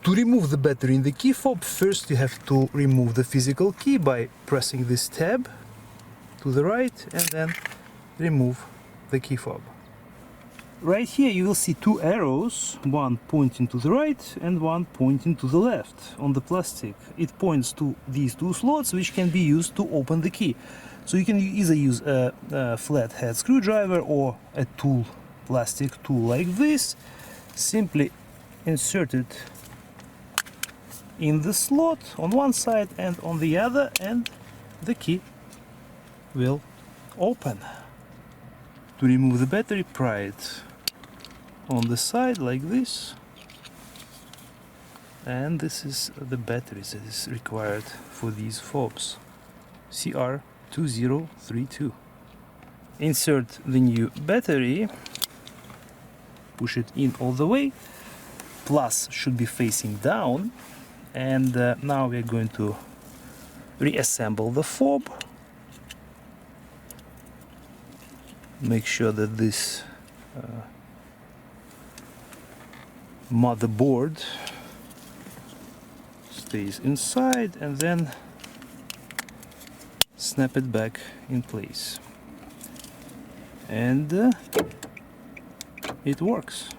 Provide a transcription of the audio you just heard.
To remove the battery in the key fob, first you have to remove the physical key by pressing this tab to the right and then remove the key fob. Right here you will see two arrows, one pointing to the right and one pointing to the left on the plastic. It points to these two slots which can be used to open the key. So you can either use a flathead screwdriver or a tool, plastic tool like this. Simply insert it in the slot on one side and on the other, and the key will open. To remove the battery, pry it on the side like this, and this is the battery that is required for these fobs, CR2032. Insert the new battery, push it in all the way, plus should be facing down, and now we are going to reassemble the fob. Make sure that this motherboard stays inside, and then snap it back in place, and it works.